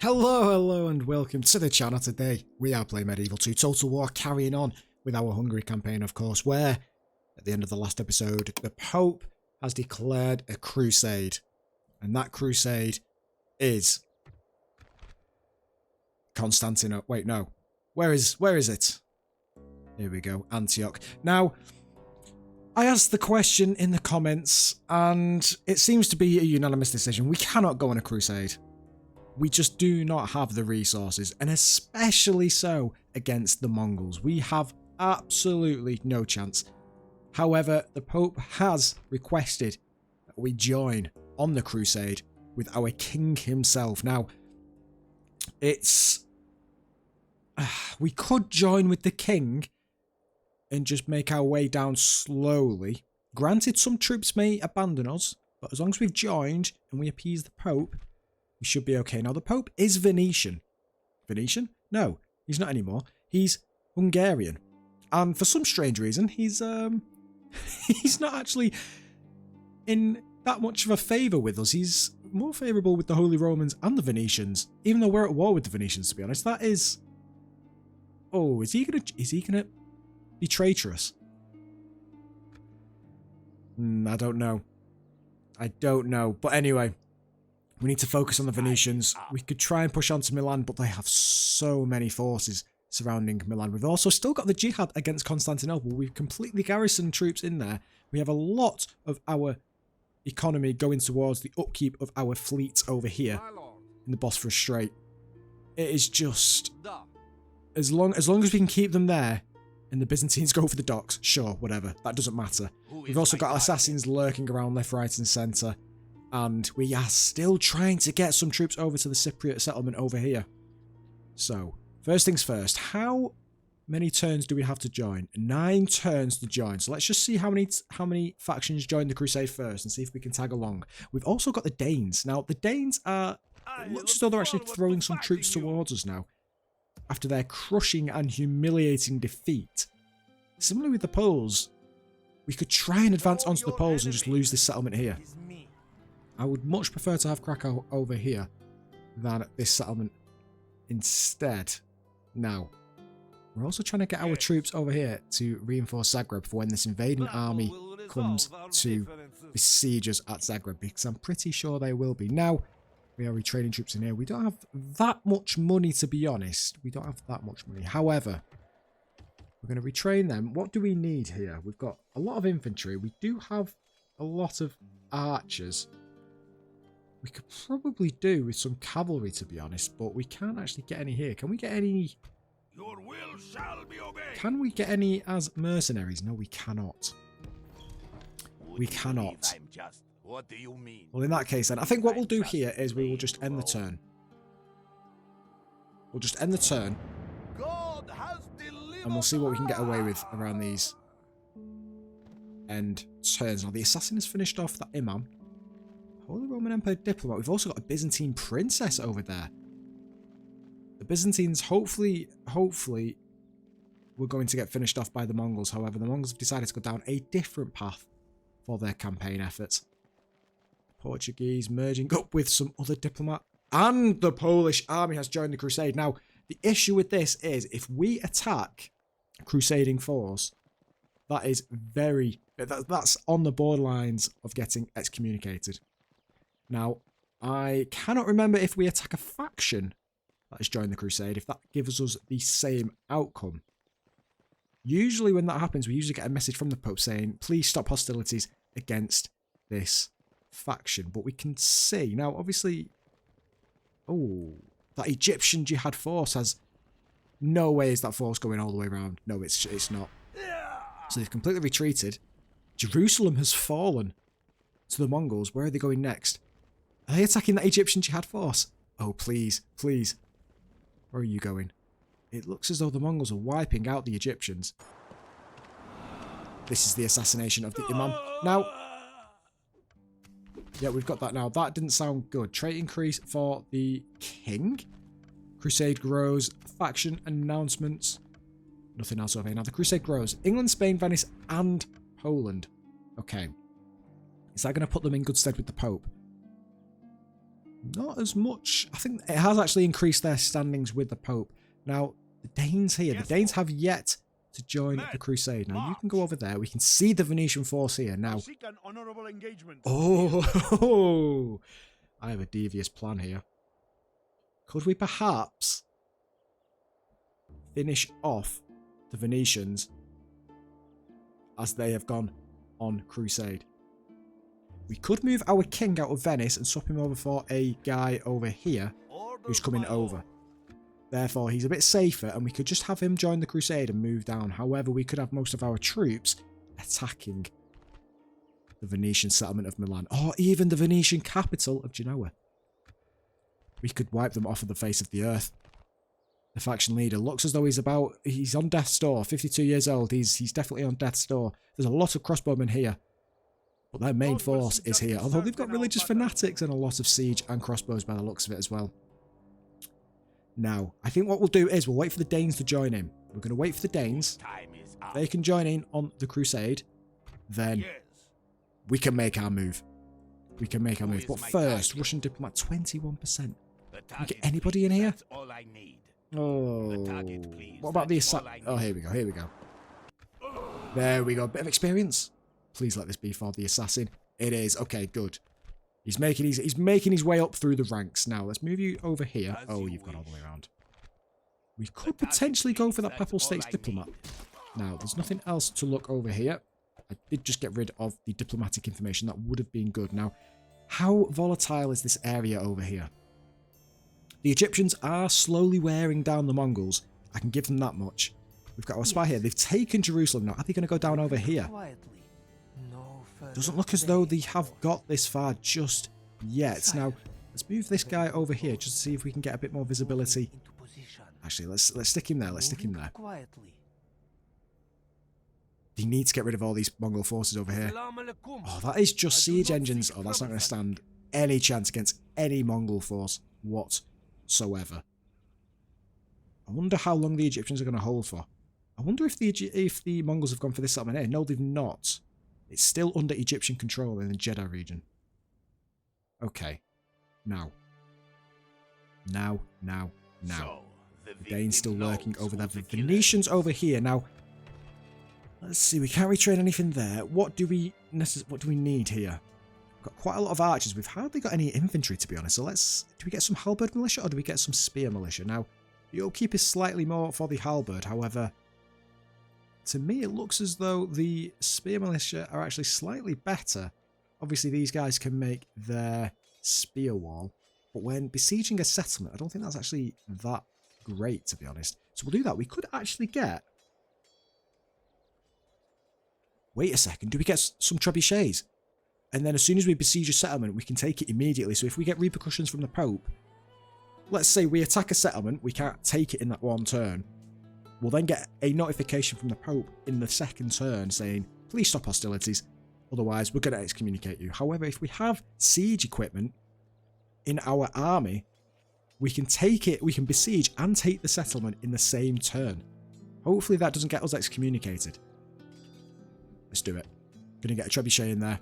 Hello and welcome to the channel. Today we are playing Medieval 2 Total War, carrying on with our Hungary campaign, of course, where at the end of the last episode the Pope has declared a crusade, and that crusade is Constantinople. Wait, no, where is it? Here we go, Antioch. Now, I asked the question in the comments and it seems to be a unanimous decision. We cannot go on a crusade. We just do not have the resources, and especially so against the Mongols. We have absolutely no chance. However, the Pope has requested that we join on the crusade with our king himself. Now, we could join with the king and just make our way down slowly. Granted, some troops may abandon us, but as long as we've joined and we appease the Pope, we should be okay. Now, the Pope is Venetian. Venetian? No, he's not anymore. He's Hungarian. And for some strange reason, he's not actually in that much of a favour with us. He's more favourable with the Holy Romans and the Venetians, even though we're at war with the Venetians, to be honest. That is... Oh, is he gonna be traitorous? I don't know. I don't know. But anyway, we need to focus on the Venetians. We could try and push on to Milan, but they have so many forces surrounding Milan. We've also still got the Jihad against Constantinople. We've completely garrisoned troops in there. We have a lot of our economy going towards the upkeep of our fleets over here in the Bosphorus Strait. It is just... As long as we can keep them there and the Byzantines go for the docks, sure, whatever. That doesn't matter. We've also got assassins lurking around left, right and centre. And we are still trying to get some troops over to the Cypriot settlement over here. So, first things first, how many turns do we have to join? 9 turns to join. So let's just see how many factions join the crusade first and see if we can tag along. We've also got the Danes. Now, the Danes are... It looks as though they're actually throwing some troops towards us now, after their crushing and humiliating defeat. Similarly with the Poles, we could try and advance onto the Poles and just lose this settlement here. I would much prefer to have Krakow over here than this settlement instead. Now, we're also trying to get our troops over here to reinforce Zagreb for when this invading army comes to besiege us at Zagreb, because I'm pretty sure they will be. Now, we are retraining troops in here. We don't have that much money, to be honest. We don't have that much money. However, we're going to retrain them. What do we need here? We've got a lot of infantry. We do have a lot of archers. We could probably do with some cavalry, to be honest, but we can't actually get any here. Can we get any... Your will shall be obeyed. Can we get any as mercenaries? No, we cannot. We cannot. What do you mean? Well, in that case, then, I think what we'll do here is we will just end the turn. We'll just end the turn. God has and we'll see what we can get away with around these end turns. Now, the assassin has finished off that imam. Holy Roman Empire diplomat. We've also got a Byzantine princess over there. The Byzantines, hopefully, we're going to get finished off by the Mongols. However, the Mongols have decided to go down a different path for their campaign efforts. Portuguese merging up with some other diplomat. And the Polish army has joined the crusade. Now, the issue with this is if we attack a crusading force, that is that's on the borderlines of getting excommunicated. Now, I cannot remember if we attack a faction that has joined the crusade, if that gives us the same outcome. Usually when that happens, we usually get a message from the Pope saying, please stop hostilities against this faction. But we can see, now obviously, oh, that Egyptian Jihad force has, no way is that force going all the way around. No, it's not. So they've completely retreated. Jerusalem has fallen to the Mongols. Where are they going next? Are they attacking that Egyptian Jihad force? Oh, please, please. Where are you going? It looks as though the Mongols are wiping out the Egyptians. This is the assassination of the Imam. Now, yeah, we've got that now. That didn't sound good. Trait increase for the king. Crusade grows. Faction announcements. Nothing else over here. Now, the crusade grows. England, Spain, Venice, and Poland. Okay. Is that going to put them in good stead with the Pope? Not as much. I think it has actually increased their standings with the Pope. Now, the Danes here. The Danes have yet to join the crusade. Now, you can go over there. We can see the Venetian force here. Now, oh, I have a devious plan here. Could we perhaps finish off the Venetians as they have gone on crusade? We could move our king out of Venice and swap him over for a guy over here who's coming over. Therefore, he's a bit safer, and we could just have him join the crusade and move down. However, we could have most of our troops attacking the Venetian settlement of Milan, or even the Venetian capital of Genoa. We could wipe them off of the face of the earth. The faction leader looks as though he's on death's door, 52 years old. He's definitely on death's door. There's a lot of crossbowmen here, but their main force is here. Although they've got religious fanatics and a lot of siege and crossbows by the looks of it as well. Now, I think what we'll do is we'll wait for the Danes to join in. We're going to wait for the Danes. If they can join in on the crusade, then we can make our move. We can make our move. But first, Russian diplomat, 21%. Can we get anybody in here? Oh, what about the assassin? Oh, here we go, here we go. There we go, bit of experience. Please let this be for the assassin. It is. Okay, good. He's making his way up through the ranks. Now, let's move you over here. Oh, you've gone all the way around. We could potentially go for that Papal States diplomat. Now, there's nothing else to look over here. I did just get rid of the diplomatic information. That would have been good. Now, how volatile is this area over here? The Egyptians are slowly wearing down the Mongols. I can give them that much. We've got our spy here. They've taken Jerusalem. Now, are they going to go down over here? Doesn't look as though they have got this far just yet. Now, let's move this guy over here just to see if we can get a bit more visibility. Actually, let's stick him there. Let's stick him there. They need to get rid of all these Mongol forces over here. Oh, that is just siege engines. Oh, that's not going to stand any chance against any Mongol force whatsoever. I wonder how long the Egyptians are going to hold for. I wonder if the Mongols have gone for this settlement here. No, they've not. It's still under Egyptian control in the Jeddah region. Okay. Now. The Danes still lurking over there. The Venetians over here. Now, let's see. We can't retrain anything there. What do we need here? We've got quite a lot of archers. We've hardly got any infantry, to be honest. So do we get some halberd militia or do we get some spear militia? Now, the upkeep is slightly more for the halberd. However, to me, it looks as though the spear militia are actually slightly better. Obviously, these guys can make their spear wall. But when besieging a settlement, I don't think that's actually that great, to be honest. So we'll do that. We could actually get... Wait a second. Do we get some trebuchets? And then as soon as we besiege a settlement, we can take it immediately. So if we get repercussions from the Pope, let's say we attack a settlement, we can't take it in that one turn. We'll then get a notification from the Pope in the second turn saying, please stop hostilities, otherwise we're going to excommunicate you. However, if we have siege equipment in our army, we can take it, we can besiege and take the settlement in the same turn. Hopefully that doesn't get us excommunicated. Let's do it. Going to get a trebuchet in there.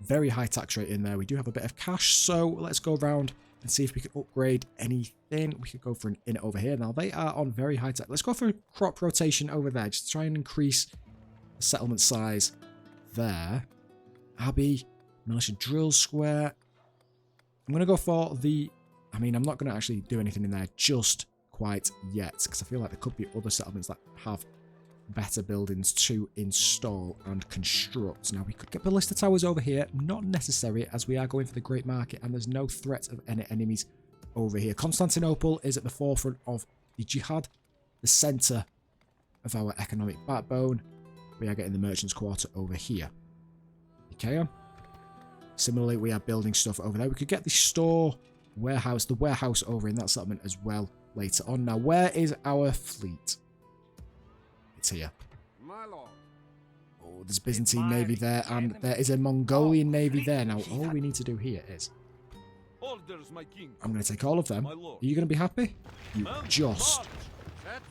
Very high tax rate in there. We do have a bit of cash, so let's go around and see if we can upgrade anything. We could go for an inn over here. Now, they are on very high tech. Let's go for a crop rotation over there. Just try and increase the settlement size there. Abbey, militia drill square. I'm going to go for the... I mean, I'm not going to actually do anything in there just quite yet, because I feel like there could be other settlements that have better buildings to install and construct. Now, we could get ballista towers over here. Not necessary, as we are going for the Great Market, and there's no threat of any enemies over here. Constantinople is at the forefront of the Jihad, the centre of our economic backbone. We are getting the Merchants' Quarter over here. Okay. Similarly, we are building stuff over there. We could get the store, warehouse, the warehouse over in that settlement as well later on. Now, where is our fleet? It's here. Oh, there's Byzantine navy there, and there is a Mongolian navy there. Now, all we need to do here is... I'm going to take all of them. Are you going to be happy? You just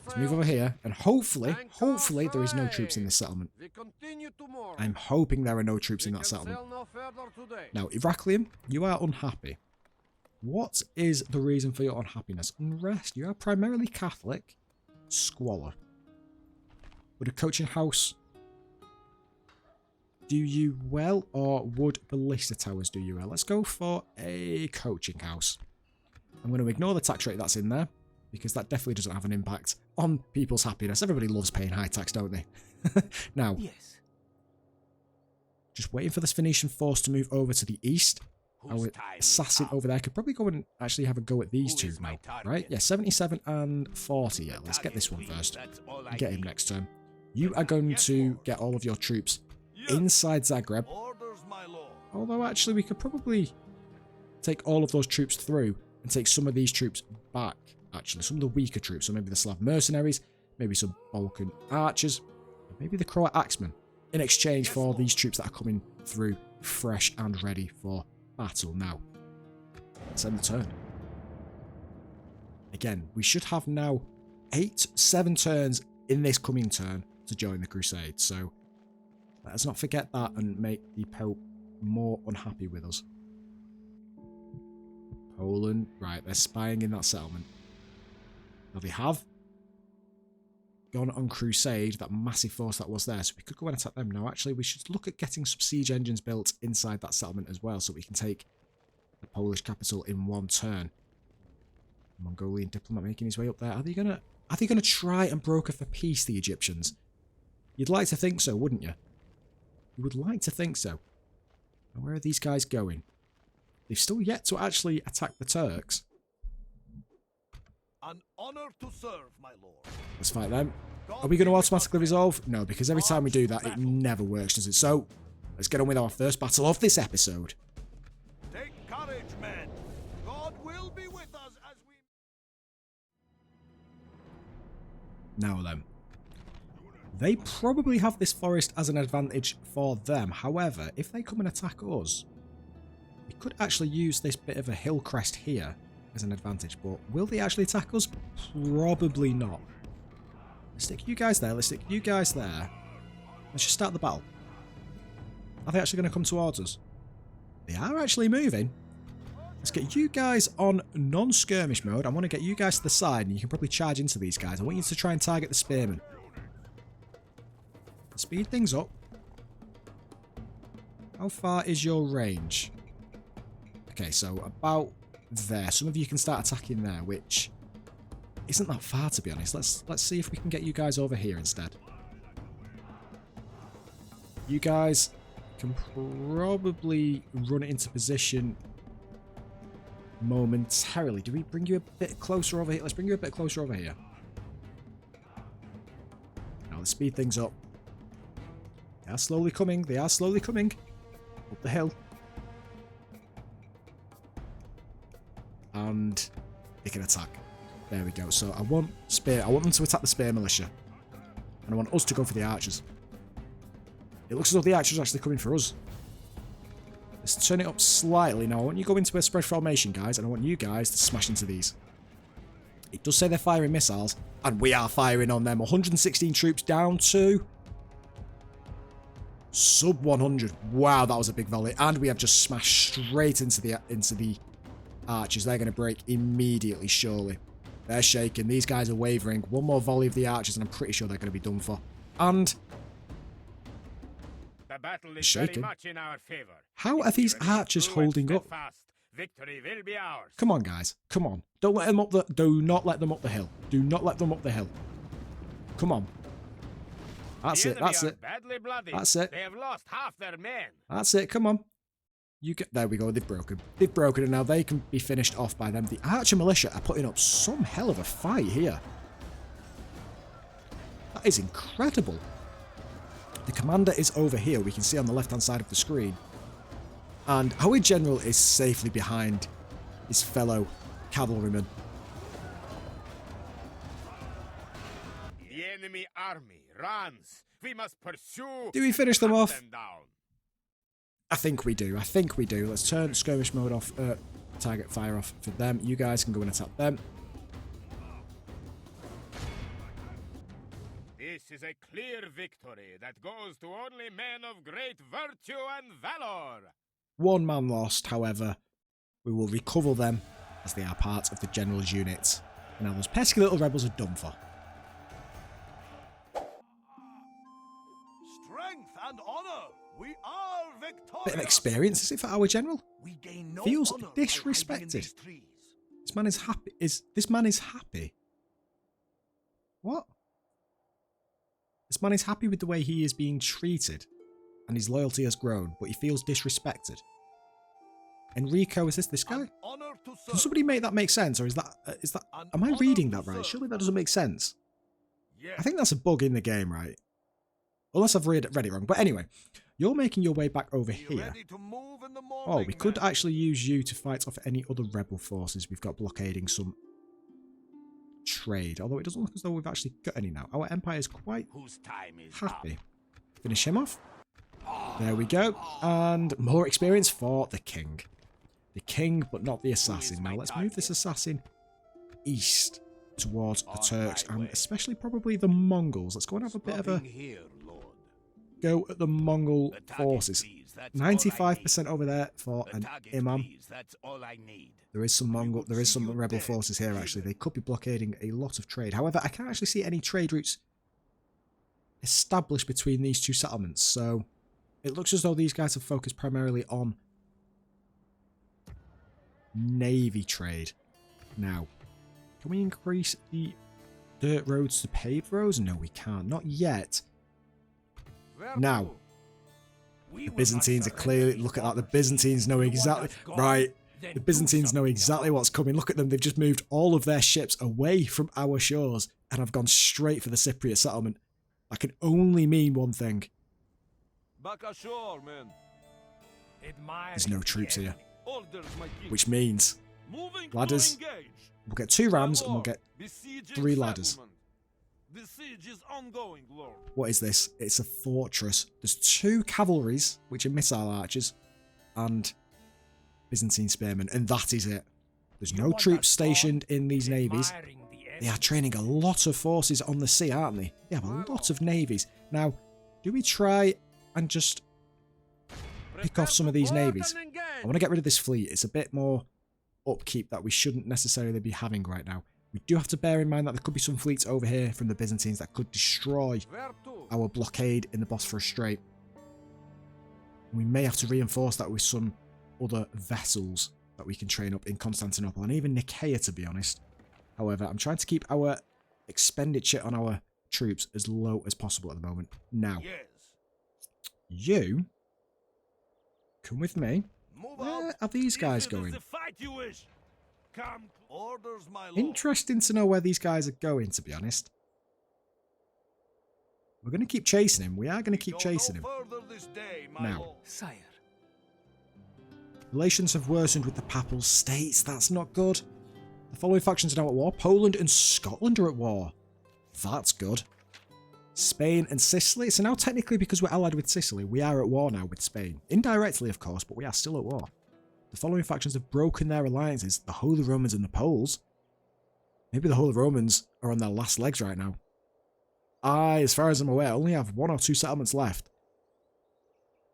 Let's move over here, and hopefully there is no troops in this settlement. I'm hoping there are no troops in that settlement. Now, Iraklian, you are unhappy. What is the reason for your unhappiness? Unrest. You are primarily Catholic. Squalor. Would a coaching house do you well, or would ballista towers do you well? Let's go for a coaching house. I'm going to ignore the tax rate that's in there, because that definitely doesn't have an impact on people's happiness. Everybody loves paying high tax, don't they? Now, yes. Just waiting for this Phoenician force to move over to the east. Our assassin over there could probably go and actually have a go at these two now, right? Yeah, 77 and 40. Yeah, let's get this one first. Get him next turn. You are going to get all of your troops inside Zagreb. Although, actually, we could probably take all of those troops through and take some of these troops back, actually. Some of the weaker troops. So maybe the Slav mercenaries, maybe some Balkan archers, maybe the Croat axemen, in exchange for these troops that are coming through fresh and ready for battle. Now, let's end the turn. Again, we should have now 7 turns in this coming turn to join the crusade. So let us not forget that and make the Pope more unhappy with us. Poland, right, they're spying in that settlement. Now they have gone on crusade, that massive force that was there, so we could go and attack them. Now actually we should look at getting some siege engines built inside that settlement as well, so we can take the Polish capital in one turn. Mongolian diplomat making his way up there. Are they gonna try and broker for peace, the Egyptians? You'd like to think so, wouldn't you? You would like to think so. Now, where are these guys going? They've still yet to actually attack the Turks. An honor to serve, my lord. Let's fight them. Are we going to automatically resolve? No, because every time we do that, it never works, does it? So, let's get on with our first battle of this episode. Take courage, men. God will be with us as we... Now then. They probably have this forest as an advantage for them. However, if they come and attack us, we could actually use this bit of a hill crest here as an advantage. But will they actually attack us? Probably not. Let's stick you guys there. Let's stick you guys there. Let's just start the battle. Are they actually going to come towards us? They are actually moving. Let's get you guys on non-skirmish mode. I want to get you guys to the side, and you can probably charge into these guys. I want you to try and target the spearmen. Speed things up. How far is your range? Okay, so about there. Some of you can start attacking there, which isn't that far, to be honest. Let's see if we can get you guys over here instead. You guys can probably run it into position momentarily. Do we bring you a bit closer over here? Let's bring you a bit closer over here. Now let's speed things up. They are slowly coming. They are slowly coming. Up the hill. And they can attack. There we go. So I want them to attack the spear militia. And I want us to go for the archers. It looks as though the archers are actually coming for us. Let's turn it up slightly. Now I want you to go into a spread formation, guys. And I want you guys to smash into these. It does say they're firing missiles. And we are firing on them. 116 troops down to... sub 100. Wow, that was a big volley. And we have just smashed straight into the archers. They're going to break immediately, surely. They're shaking. These guys are wavering. One more volley of the archers and I'm pretty sure they're going to be done for. And... the battle is shaking. very much in our favor. How are these archers holding up? Victory will be ours. Come on, guys. Come on. Don't let them up the... do not let them up the hill. Do not let them up the hill. Come on. That's it. That's it. That's it. They have lost half their men. That's it. Come on. There we go. They've broken. They've broken, and now they can be finished off by them. The archer militia are putting up some hell of a fight here. That is incredible. The commander is over here. We can see on the left-hand side of the screen. And our general is safely behind his fellow cavalrymen. The enemy army runs. We must pursue. Do we finish them off? Them down. I think we do. I think we do. Let's turn skirmish mode off. Target fire off for them. You guys can go and attack them. This is a clear victory that goes to only men of great virtue and valor. One man lost, however. We will recover them as they are part of the general's unit. And now those pesky little rebels are done for. Strength and honor. We are victorious. Bit of experience, is it, for our general? We gain no Feels honor by hiding in disrespected. these trees. This man is happy. This man is happy? What? This man is happy with the way he is being treated, and his loyalty has grown, but he feels disrespected. Enrico, is this guy? An honor to Can serve. somebody make that make sense, or is that? An Am I honor reading to that right? serve. Surely that doesn't make sense. Yes. I think that's a bug in the game, right? Unless I've read it wrong. But anyway, you're making your way back over Be here. ready to move in the Oh, morning, we could men. actually use you to fight off any other rebel forces we've got blockading some trade. Although it doesn't look as though we've actually got any now. Our empire is quite Whose time is happy. Finish him off. There we go. And more experience for the king. The king, but not the assassin. Now let's move this assassin east towards the Turks and especially probably the Mongols. Let's go and have a bit of a Here, Lord. go at the Mongol The target, forces. please. That's all I need. 95% over there for The an target, imam. please. That's all I need. There is some rebel forces here actually. They could be blockading a lot of trade. However, I can't actually see any trade routes established between these two settlements. So it looks as though these guys have focused primarily on navy trade. Now, can we increase the dirt roads to paved roads? No, we can't. Not yet. Where Now, to? We the will Byzantines are not clearly... surrender Look at these that. The borders. Byzantines know You want exactly... us gone? Right. Then The do Byzantines know something exactly about what's coming. Look at them. They've just moved all of their ships away from our shores and have gone straight for the Cypriot settlement. That can only mean one thing. it. Back ashore, men. There's no troops here. Orders, my king. Which means Moving ladders. to engage. we'll get 2 rams and we'll Lord, get... besieging 3 ladders. settlement. The siege is ongoing, Lord. What is this? It's a fortress. There's 2 cavalries, which are missile archers, and Byzantine spearmen, and that is it. There's no troops stationed in these navies. They are training a lot of forces on the sea, aren't they? They have a lot of navies. Now, do we try and just pick off some of these navies? I want to get rid of this fleet. It's a bit more upkeep that we shouldn't necessarily be having right now. We do have to bear in mind that there could be some fleets over here from the Byzantines that could destroy Where to? our blockade in the Bosphorus Strait. We may have to reinforce that with some other vessels that we can train up in Constantinople and even Nicaea, to be honest. However, I'm trying to keep our expenditure on our troops as low as possible at the moment. Now, Yes. you come with me. Move Where out. are these guys If it is going? the fight you wish. Come. Orders, my lord. Interesting to know where these guys are going, to be honest. We're going to keep chasing him. We are going to keep Go chasing him. no further this day, my Now. lord. Sire. Relations have worsened with the Papal States. That's not good. The following factions are now at war. Poland and Scotland are at war. That's good. Spain and Sicily. So now technically, because we're allied with Sicily, we are at war now with Spain. Indirectly, of course, but we are still at war. The following factions have broken their alliances. The Holy Romans and the Poles. Maybe the Holy Romans are on their last legs right now. I, as far as I'm aware, only have 1 or 2 settlements left.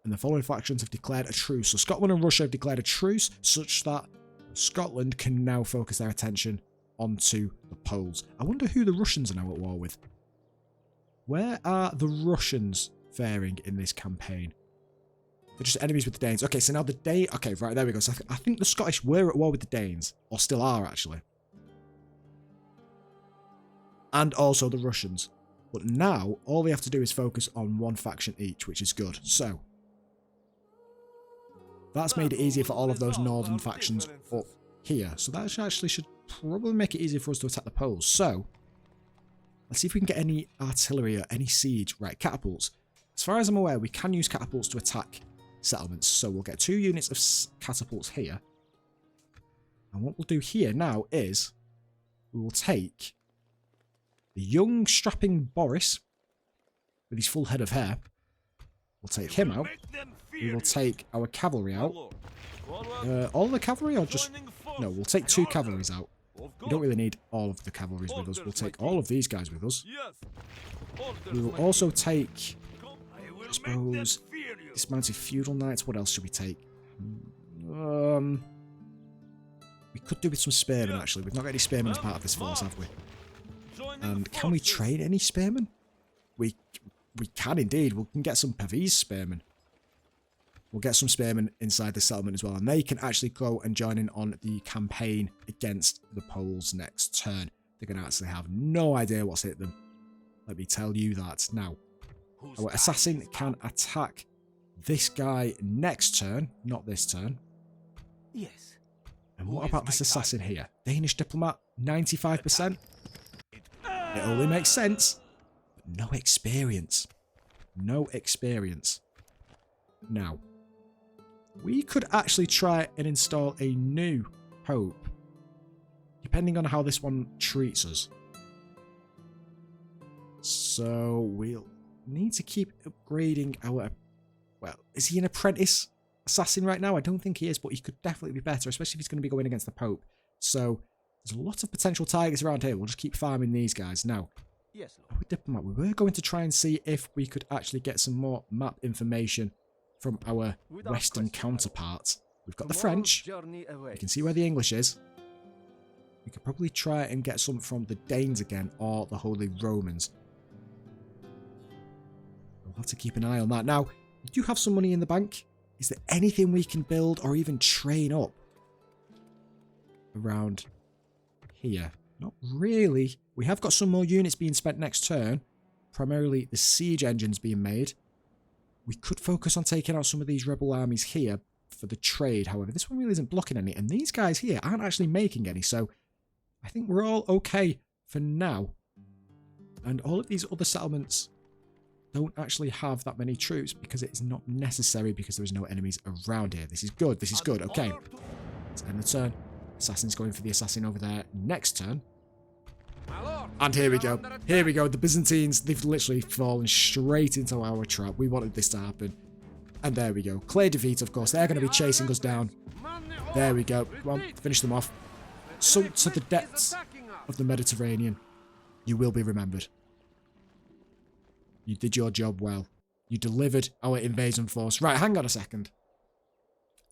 And the following factions have declared a truce. So Scotland and Russia have declared a truce such that Scotland can now focus their attention onto the Poles. I wonder who the Russians are now at war with. Where are the Russians faring in this campaign? They're just enemies with the Danes. Okay, so now the Danes... Okay, right, there we go. So I think the Scottish were at war with the Danes. Or still are, actually. And also the Russians. But now, all they have to do is focus on one faction each, which is good. So, that's made it easier for all of those northern factions up here. So that actually should probably make it easier for us to attack the Poles. So, let's see if we can get any artillery or any siege. Right, catapults. As far as I'm aware, we can use catapults to attack settlements. So we'll get 2 units of catapults here. And what we'll do here now is we will take the young strapping Boris with his full head of hair. We'll take him out. We will take our cavalry out. All the cavalry or just... No, we'll take 2 cavalries out. We don't really need all of the cavalries with us. We'll take all of these guys with us. Yes. We will also take, I suppose, dismounted feudal knights. What else should we take? We could do with some spearmen, actually. We've not got any spearmen as part of this force, have we? And can we train any spearmen? We can indeed. We can get some Pavese spearmen. We'll get some spearmen inside the settlement as well, and they can actually go and join in on the campaign against the Poles next turn. They're going to actually have no idea what's hit them. Let me tell you that. Now, our assassin can attack this guy next turn, not this turn. Yes. And what about this assassin here? Danish diplomat, 95%. It only makes sense, but no experience. No experience. Now, we could actually try and install a new pope, depending on how this one treats us. So we'll need to keep upgrading our... Well, is he an apprentice assassin right now? I don't think he is, but he could definitely be better, especially if he's going to be going against the Pope. So there's a lot of potential targets around here. We'll just keep farming these guys. Now, Yes, Lord. our diplomat, we were going to try and see if we could actually get some more map information from our Without Western question, counterparts. We've got the Tomorrow's French. journey awaits. You can see where the English is. We could probably try and get some from the Danes again, or the Holy Romans. We'll have to keep an eye on that. Now, we do have some money in the bank. Is there anything we can build or even train up around here? Not really. We have got some more units being spent next turn. Primarily the siege engines being made. We could focus on taking out some of these rebel armies here for the trade. However, this one really isn't blocking any. And these guys here aren't actually making any. So I think we're all okay for now. And all of these other settlements don't actually have that many troops because it is not necessary because there is no enemies around here. This is good. This is good. Okay. Let's end the turn. Assassin's going for the assassin over there next turn. And here we go. Here we go. The Byzantines, they've literally fallen straight into our trap. We wanted this to happen. And there we go. Clear defeat, of course. They're going to be chasing us down. There we go. Come on, finish them off. Sunk to the depths of the Mediterranean. You will be remembered. You did your job well. You delivered our invasion force. Right, hang on a second.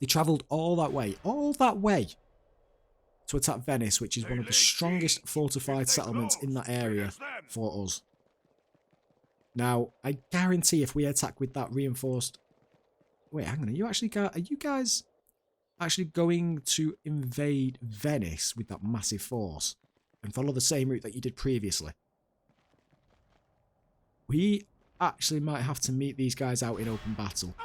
They travelled all that way to attack Venice, which is one of the strongest fortified settlements in that area for us. Now, I guarantee if we attack with that reinforced... Wait, hang on. Are you guys actually going to invade Venice with that massive force and follow the same route that you did previously? We actually might have to meet these guys out in open battle.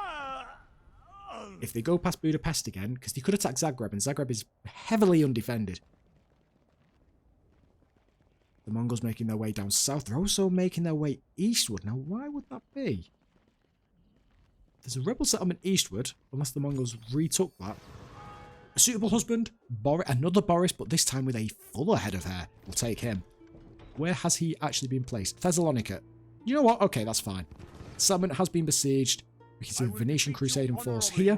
If they go past Budapest again, because they could attack Zagreb, and Zagreb is heavily undefended. The Mongols making their way down south. They're also making their way eastward. Now, why would that be? There's a rebel settlement eastward, unless the Mongols retook that. A suitable husband, another Boris, but this time with a fuller head of hair. We'll take him. Where has he actually been placed? Thessalonica. You know what? Okay, that's fine. Settlement has been besieged. We can see the Venetian crusading force here.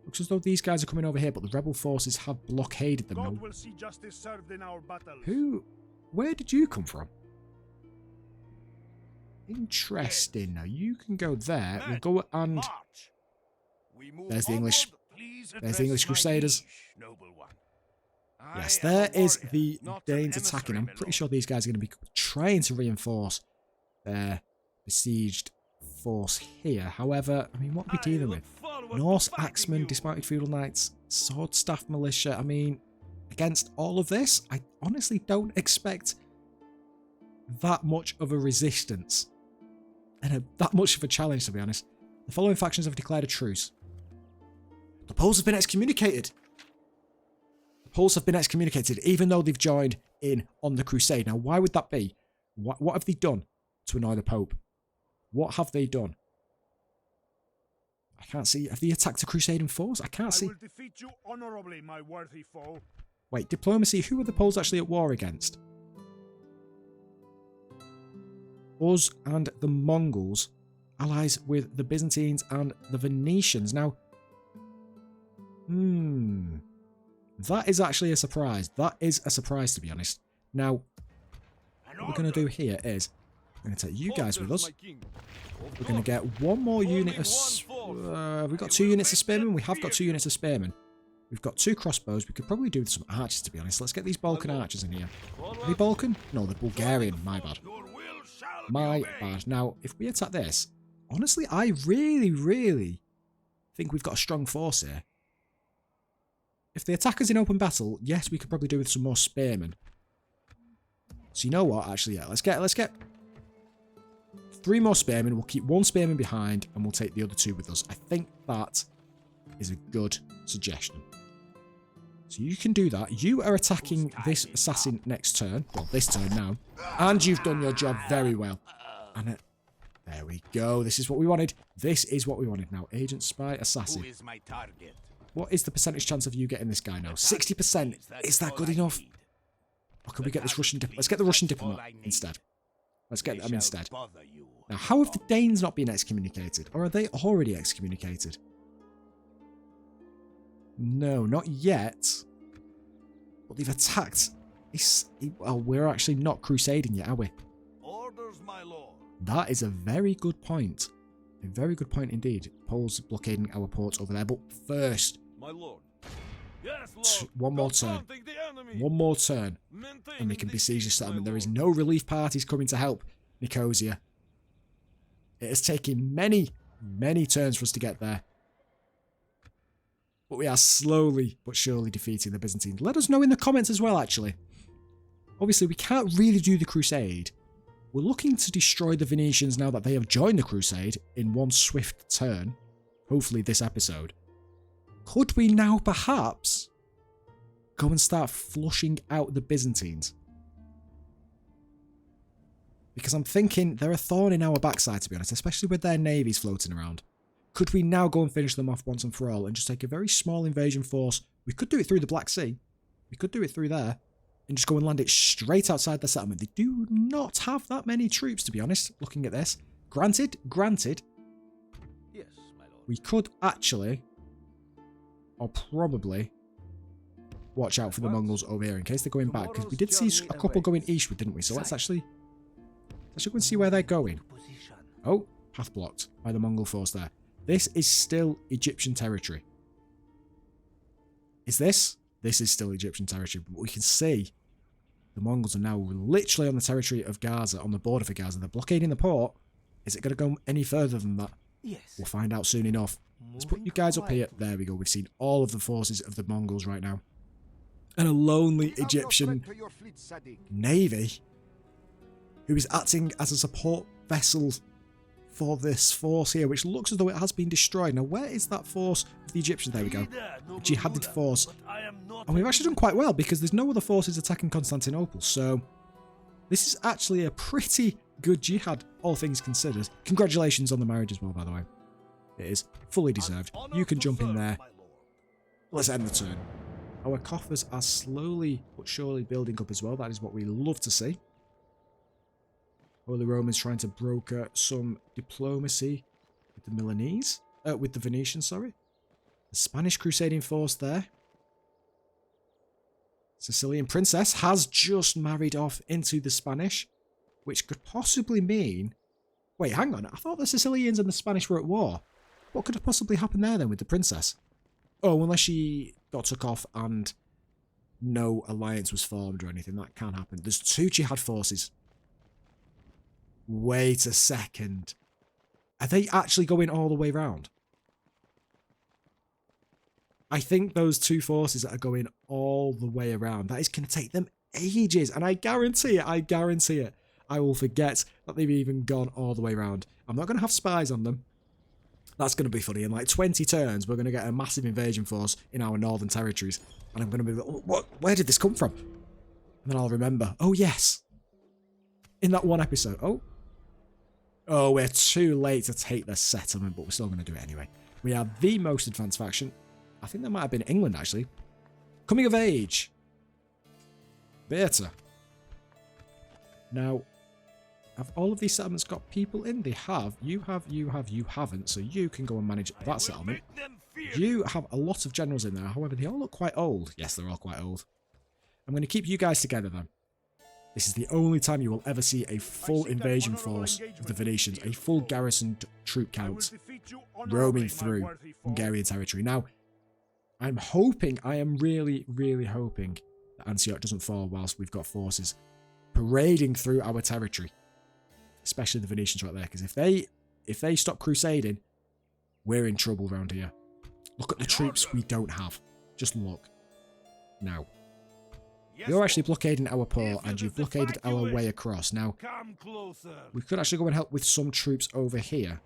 Looks as though these guys are coming over here, but the rebel forces have blockaded them now. Where did you come from? Interesting. Now you can go there. We'll go and... There's the English. There's the English crusaders. Yes, there is the Danes attacking. I'm pretty sure these guys are going to be trying to reinforce their besieged force here. However, I mean, what are we dealing with? Norse axemen, dismounted feudal knights, sword staff militia. I mean, against all of this, I honestly don't expect that much of a resistance and that much of a challenge, to be honest. The following factions have declared a truce. The Poles have been excommunicated. The Poles have been excommunicated, even though they've joined in on the crusade. Now, why would that be? What have they done to annoy the Pope? What have they done? I can't see. Have they attacked a crusading force? I can't see. I will defeat you honorably, my worthy foe. Wait, diplomacy. Who are the Poles actually at war against? Us and the Mongols, allies with the Byzantines and the Venetians. Now, that is actually a surprise. That is a surprise, to be honest. Now, what we're going to do here is We're going to take you guys with us. We're going to get one more unit of... we've got 2 units of spearmen. We have got 2 units of spearmen. We've got 2 crossbows. We could probably do with some archers, to be honest. Let's get these Balkan archers in here. Are they Balkan? No, they're Bulgarian. My bad. My bad. Now, if we attack this, honestly, I really think we've got a strong force here. If they attack us in open battle, yes, we could probably do with some more spearmen. So you know what? Actually, yeah, let's get 3 more spearmen. We'll keep 1 spearman behind, and we'll take the other 2 with us. I think that is a good suggestion. So you can do that. You are attacking this assassin next turn. Well, this turn now. And you've done your job very well. And there we go. This is what we wanted. This is what we wanted. Now, agent, spy, assassin. Who is my target? What is the percentage chance of you getting this guy now? 60%. Is that good enough? Or can we get this Russian diplomat? Let's get the Russian diplomat instead. Let's get them instead. Now, how have the Danes not been excommunicated? Or are they already excommunicated? No, not yet. But they've attacked. Well, we're actually not crusading yet, are we? Orders, my lord. That is a very good point. A very good point indeed. Poles blockading our ports over there. But first, My lord. Yes, lord. one more turn. One more turn. And we can besiege the settlement. There is no relief parties coming to help Nicosia. It has taken many turns for us to get there. But we are slowly but surely defeating the Byzantines. Let us know in the comments as well, actually. Obviously, we can't really do the crusade. We're looking to destroy the Venetians now that they have joined the crusade in one swift turn. Hopefully this episode. Could we now perhaps go and start flushing out the Byzantines? Because I'm thinking they're a thorn in our backside, to be honest, especially with their navies floating around. Could we now go and finish them off once and for all and just take a very small invasion force? We could do it through the Black Sea. We could do it through there and just go and land it straight outside the settlement. They do not have that many troops, to be honest, looking at this. Granted, Yes, my lord. we could actually, or probably, watch out for the Mongols over here in case they're going back, because we did see a couple going eastward, didn't we? So let's actually go and see where they're going. Oh, path blocked by the Mongol force there. This is still Egyptian territory. Is this? This is still Egyptian territory, but we can see the Mongols are now literally on the territory of Gaza, on the border for Gaza. They're blockading the port. Is it going to go any further than that? Yes. We'll find out soon enough. Let's put you guys up here. There we go. We've seen all of the forces of the Mongols right now. And a lonely Egyptian navy who is acting as a support vessel for this force here, which looks as though it has been destroyed. Now, where is that force of the Egyptians? There we go. Jihadid force. And we've actually done quite well because there's no other forces attacking Constantinople. So, this is actually a pretty good jihad, all things considered. Congratulations on the marriage as well, by the way. It is fully deserved. You can jump in there. Let's end the turn. Our coffers are slowly but surely building up as well. That is what we love to see. Holy Romans trying to broker some diplomacy with the Milanese. With the Venetians, sorry. The Spanish crusading force there. Sicilian princess has just married off into the Spanish, which could possibly mean... Wait, hang on. I thought the Sicilians and the Spanish were at war. What could have possibly happened there then with the princess? Oh, unless she got took off and no alliance was formed or anything. That can't happen. There's 2 jihad forces. Wait a second. Are they actually going all the way round? I think those 2 forces are going all the way around. That is going to take them ages. And I guarantee it, I will forget that they've even gone all the way around. I'm not going to have spies on them. That's going to be funny. In like 20 turns, we're going to get a massive invasion force in our northern territories. And I'm going to be like, what? Where did this come from? And then I'll remember, oh yes. In that one episode. Oh, we're too late to take the settlement, but we're still going to do it anyway. We are the most advanced faction. I think that might have been England, actually. Coming of age. Theatre. Now, have all of these settlements got people in? They have. You haven't. So you can go and manage that settlement. You have a lot of generals in there. However, they all look quite old. Yes, they're all quite old. I'm going to keep you guys together, then. This is the only time you will ever see a full invasion force of the Venetians, a full garrisoned troop count roaming through Hungarian territory. Now, I'm hoping, I am really, really hoping that Antioch doesn't fall whilst we've got forces parading through our territory. Especially the Venetians right there, because if they stop crusading, we're in trouble around here. Look at the troops we don't have. Just look. Now, you're actually blockading our port, and you've blockaded our way across. Now, we could actually go and help with some troops over here.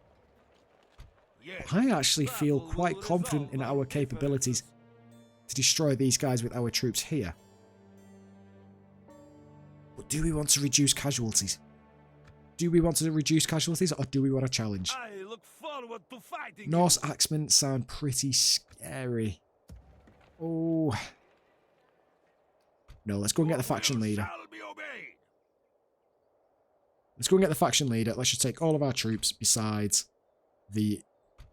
I actually feel quite confident in our capabilities to destroy these guys with our troops here. But do we want to reduce casualties? Do we want to reduce casualties, or do we want to challenge? I look forward to fighting. Norse axemen sound pretty scary. Oh. No, let's go and get the faction leader. Let's go and get the faction leader. Let's just take all of our troops besides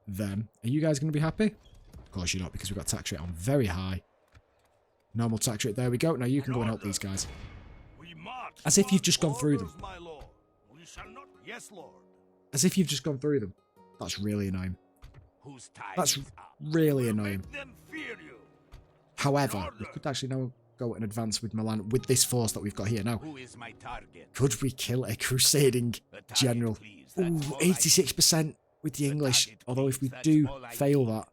them. Are you guys going to be happy? Of course you're not, because we've got tax rate on very high. Normal tax rate. There we go. Now you can go and help these guys. As if you've just gone through them. Yes, Lord. As if you've just gone through them. That's really annoying. That's really annoying. However, we could actually now go and advance with Milan with this force that we've got here. Now, could we kill a crusading general? Ooh, 86% with the English. Although if we do fail that...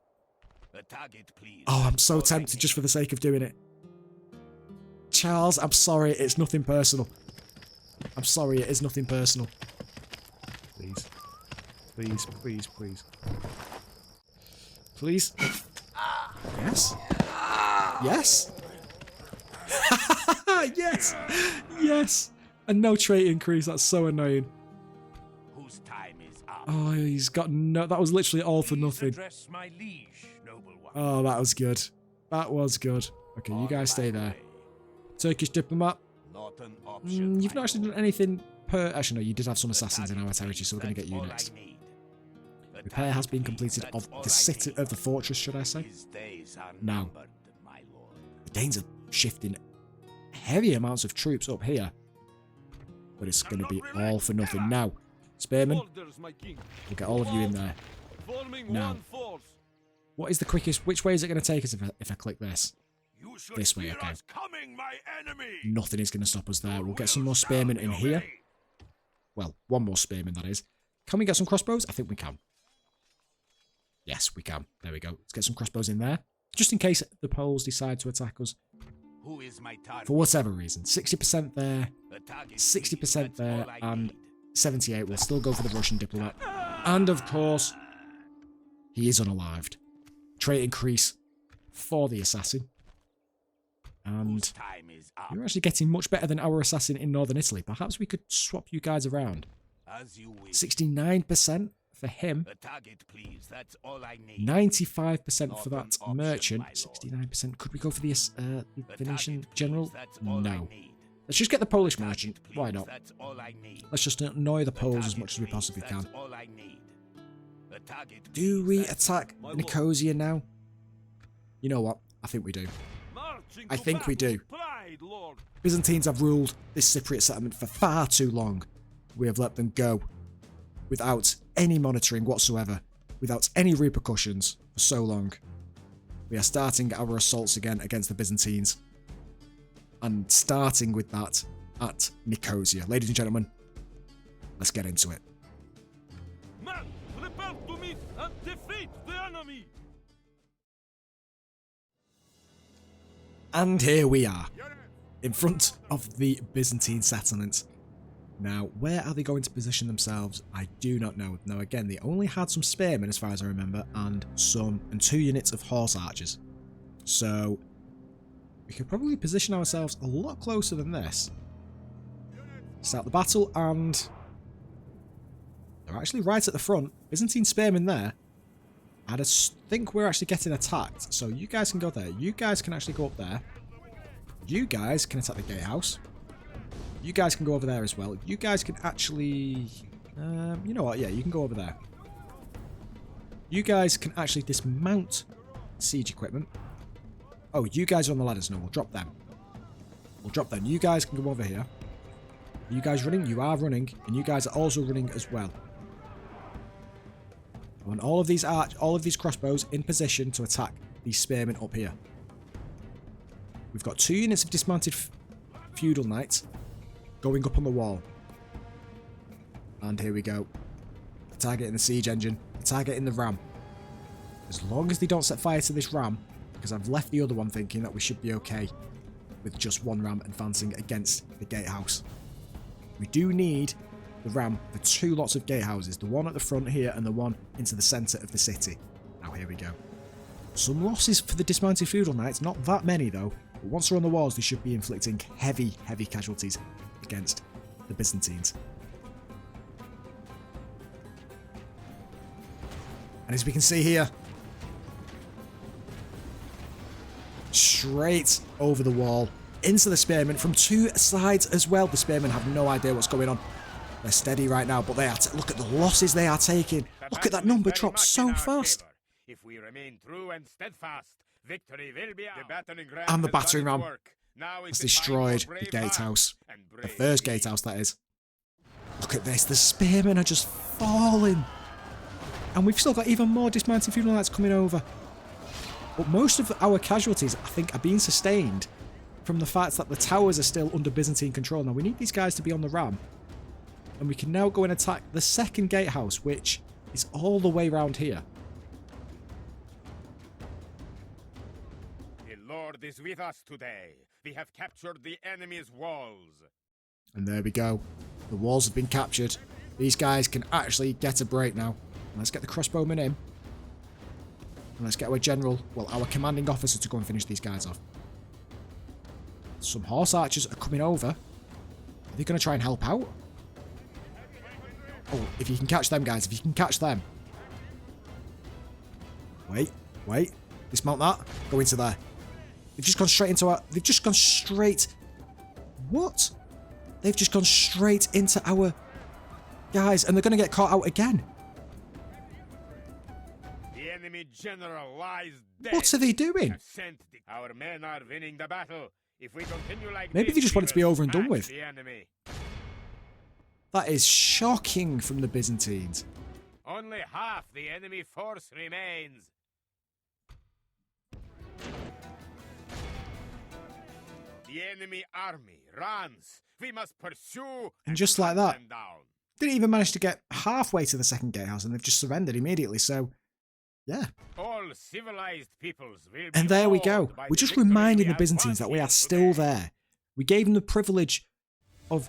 Oh, I'm so tempted just for the sake of doing it. Charles, I'm sorry, it's nothing personal. I'm sorry, it is nothing personal. Please. Please, please, please. Please. Yes? Yes? Yes! Yes! And no trait increase, that's so annoying. Whose time is up? Oh, he's got no... That was literally all for nothing. My liege, noble one. Oh, that was good. That was good. Okay, you guys stay there. Turkish diplomat. Not an option, You've not actually done anything per... Actually, no, you did have some assassins in our territory, so we're going to get you next. Repair has been completed of the city of the fortress, should I say? Now, the Danes are shifting heavy amounts of troops up here, but it's going to be all for nothing. Now, Spearmen, we'll get all of you in there. Now, what is the quickest? Which way is it going to take us if I click this? This way, okay. Nothing is going to stop us there. We'll get some more spearmen in here. Well, one more spearman, that is. Can we get some crossbows? I think we can. Yes, we can. There we go. Let's get some crossbows in there. Just in case the Poles decide to attack us. For whatever reason. 60% there, 60% there, and 78. We'll still go for the Russian diplomat. And, of course, he is unalived. Trait increase for the assassin. And you're actually getting much better than our assassin in northern Italy. Perhaps we could swap you guys around. 69% for him. 95% for that merchant. 69%. Could we go for the Venetian general? No. Let's just get the Polish merchant. Why not? Let's just annoy the Poles as much as we possibly can. Do we attack Nicosia now? You know what? I think we do. I think we do. Byzantines have ruled this Cypriot settlement for far too long. We have let them go without any monitoring whatsoever, without any repercussions for so long. We are starting our assaults again against the Byzantines, and starting with that at Nicosia. Ladies and gentlemen, let's get into it. Men, prepare to meet and defeat the enemy. And here we are, in front of the Byzantine settlement. Now, where are they going to position themselves? I do not know. Now, again, they only had some spearmen, as far as I remember, and 2 units of horse archers. So, we could probably position ourselves a lot closer than this. Start the battle, and they're actually right at the front. Byzantine spearmen there. And I think we're actually getting attacked. So you guys can go there. You guys can actually go up there. You guys can attack the gatehouse. You guys can go over there as well. You guys can actually... you know what? Yeah, you can go over there. You guys can actually dismount siege equipment. Oh, you guys are on the ladders. No, we'll drop them. We'll drop them. You guys can go over here. Are you guys running? You are running. And you guys are also running as well. I want all of these crossbows in position to attack these spearmen up here. We've got 2 units of dismounted feudal knights going up on the wall. And here we go. Targeting the siege engine. Targeting the ram. As long as they don't set fire to this ram, because I've left the other one thinking that we should be okay with just one ram advancing against the gatehouse. We do need the ram for 2 lots of gatehouses. The one at the front here and the one into the centre of the city. Now here we go. Some losses for the dismounted feudal knights. Not that many though. But once they're on the walls, they should be inflicting heavy, heavy casualties against the Byzantines. And as we can see here, straight over the wall into the spearmen from 2 sides as well. The spearmen have no idea what's going on. They're steady right now, but they are look at the losses they are taking. Look at that number drop so fast. If we remain true and steadfast, victory will be ours. And the battering ram has destroyed the gatehouse. The first gatehouse, that is. Look at this. The spearmen are just falling. And we've still got even more dismounted feudal knights coming over. But most of our casualties, I think, are being sustained from the fact that the towers are still under Byzantine control. Now, we need these guys to be on the ram. And we can now go and attack the second gatehouse, which is all the way around here. The Lord is with us today. We have captured the enemy's walls. And there we go. The walls have been captured. These guys can actually get a break now. Let's get the crossbowmen in. And let's get our general, well, our commanding officer to go and finish these guys off. Some horse archers are coming over. Are they going to try and help out? Oh, if you can catch them, guys. If you can catch them. Wait. Dismount that. Go into there. They've just gone straight into our... They've just gone straight... What? They've just gone straight into our guys. And they're going to get caught out again. The enemy general lies dead. What are they doing? Our men are winning the battle. If we continue like Maybe this, they just want it to be over and done with. the enemy. That is shocking from the Byzantines. Only half the enemy force remains. The enemy army runs. We must pursue. And just like that, them down. didn't even manage to get halfway to the second gatehouse, and they've just surrendered immediately. So, yeah. All civilized peoples will be And there we go. awed by We're the just victory reminding we the have Byzantines won that we are here still today. there. We gave them the privilege of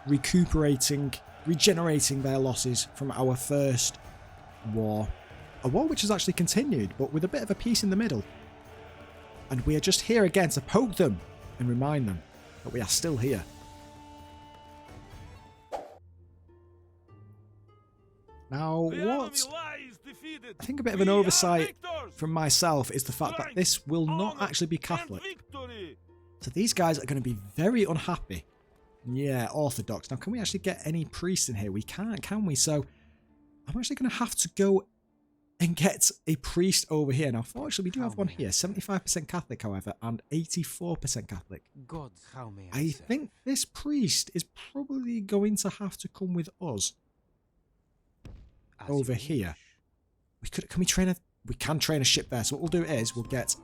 regenerating their losses from our first war. A war which has actually continued, but with a bit of a peace in the middle. And we are just here again to poke them and remind them that we are still here. Now, what I think a bit of an oversight from myself is the fact that this will not actually be Catholic. So these guys are going to be very unhappy. Yeah, Orthodox. Now, can we actually get any priests in here? We can't, can we? So I'm actually going to have to go and get a priest over here. Now, fortunately, we do have one here. 75% Catholic, however, and 84% Catholic. I think this priest is probably going to have to come with us over here. Can we train a... We can train a ship there. So what we'll do is we'll get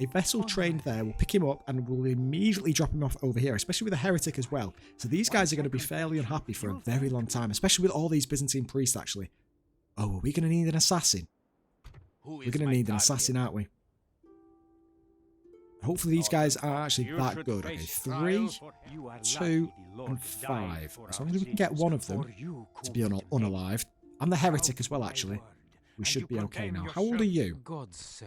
a vessel trained there. We'll pick him up and we'll immediately drop him off over here, especially with a heretic as well. So these guys are going to be fairly unhappy for a very long time, especially with all these Byzantine priests, actually. Oh, are we going to need an assassin? We're going to need an assassin, aren't we? Hopefully these guys are actually that good. Okay, 3, 2, and 5. As long as we can get one of them to be unalived. And the heretic as well, actually. We should be okay now. How old are you?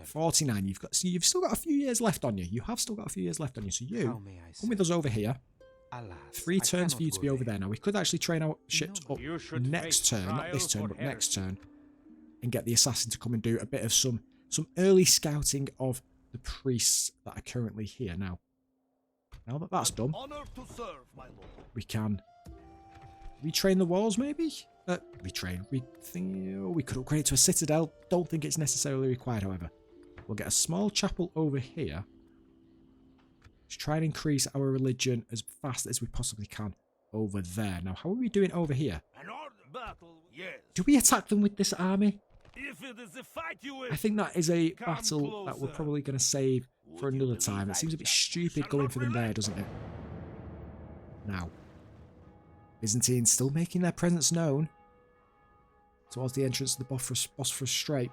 49. You've still got a few years left on you. You have still got a few years left on you. So you come with us over here. 3 turns for you to be over there. Now, we could actually train our ships up next turn. Not this turn, but next turn. And get the assassin to come and do a bit of some early scouting of the priests that are currently here. Now that that's done, we can retrain the walls, maybe? We could upgrade it to a citadel. Don't think it's necessarily required, however. We'll get a small chapel over here. Let's try and increase our religion as fast as we possibly can over there. Now, how are we doing over here? An order battle, yes. Do we attack them with this army? If it is a fight you wish, I think that is a come battle that we're closer. probably going to save for Would you another believe time. It I seems a bit just stupid shall going not for them there, relent? doesn't it? Now, Byzantines still making their presence known towards the entrance of the Bosphorus Strait.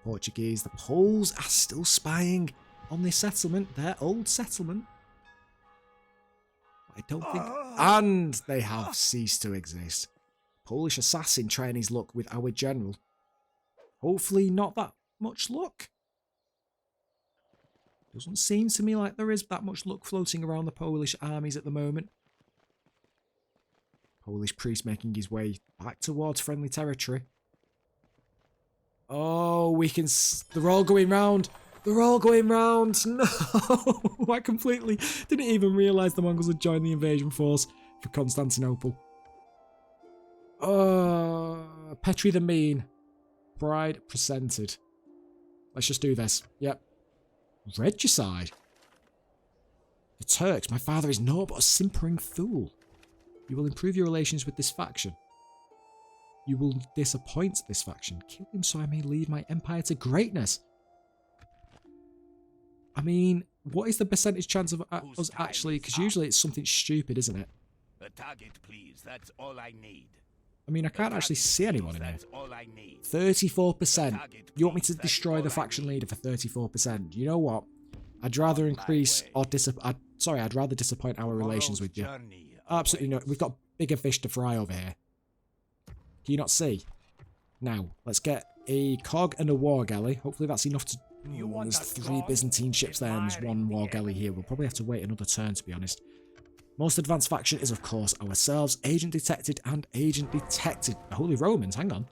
Portuguese, the Poles are still spying on this settlement, their old settlement. I don't think... And they have ceased to exist. Polish assassin trying his luck with our general. Hopefully not that much luck. Doesn't seem to me like there is that much luck floating around the Polish armies at the moment. Polish priest making his way back towards friendly territory. Oh, we can... They're all going round. They're all going round. No, I completely didn't even realise the Mongols had joined the invasion force for Constantinople. Petri the Mean. Bride presented. Let's just do this. Yep. Regicide. The Turks. My father is naught but a simpering fool. You will improve your relations with this faction. You will disappoint this faction. Kill him so I may lead my empire to greatness. I mean, what is the percentage chance of us actually... Because usually it's something stupid, isn't it? a target, please. That's all I need. I mean, I can't actually see anyone in here. That's all I need. 34%. You want me to destroy the faction leader for 34%? You know what? I'd rather increase or I'd rather disappoint our relations with you. Absolutely not. We've got bigger fish to fry over here. Can you not see? Now, let's get a cog and a war galley. Hopefully that's enough to... Oh, there's 3 Byzantine ships there and there's 1 war galley here. We'll probably have to wait another turn, to be honest. Most advanced faction is, of course, ourselves. Agent detected and agent detected. The Holy Romans, hang on.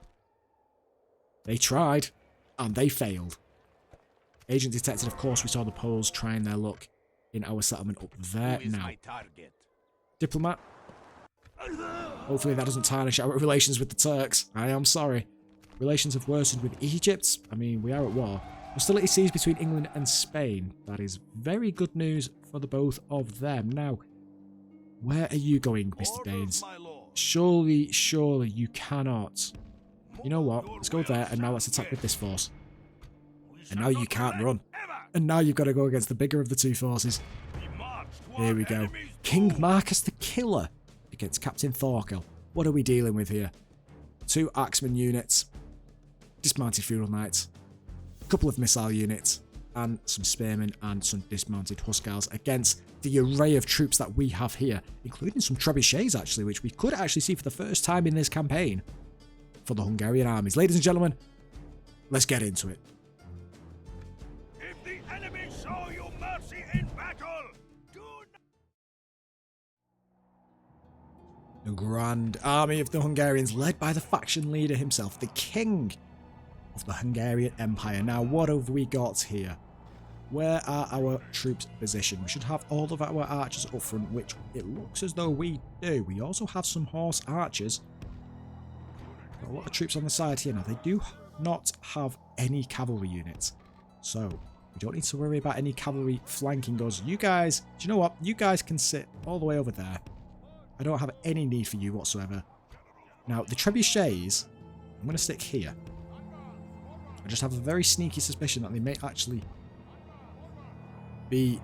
They tried, and they failed. Agent detected, of course, we saw the Poles trying their luck in our settlement up there. Now, diplomat. Hopefully that doesn't tarnish our relations with the Turks. I am sorry. Relations have worsened with Egypt. I mean, we are at war. Hostility ceased between England and Spain. That is very good news for the both of them. Now, where are you going, Mr. Danes? Surely you cannot. You know what? Let's go there, and now let's attack with this force. And now you can't run. And now you've got to go against the bigger of the 2 forces. Here we go. King Marcus the Killer against Captain Thorkel. What are we dealing with here? 2 Axeman units, dismounted feudal knights, a couple of missile units, and some spearmen and some dismounted hussars against the array of troops that we have here, including some trebuchets actually, which we could actually see for the first time in this campaign for the Hungarian armies. Ladies and gentlemen, let's get into it. If the enemy show you mercy in battle, do not... The Grand Army of the Hungarians, led by the faction leader himself, the King of the Hungarian Empire. Now, what have we got here? Where are our troops positioned? We should have all of our archers up front, which it looks as though we do. We also have some horse archers. Got a lot of troops on the side here. Now, they do not have any cavalry units, so we don't need to worry about any cavalry flanking us. You guys, do you know what? You guys can sit all the way over there. I don't have any need for you whatsoever. Now, the trebuchets, I'm going to stick here. I just have a very sneaky suspicion that they may actually be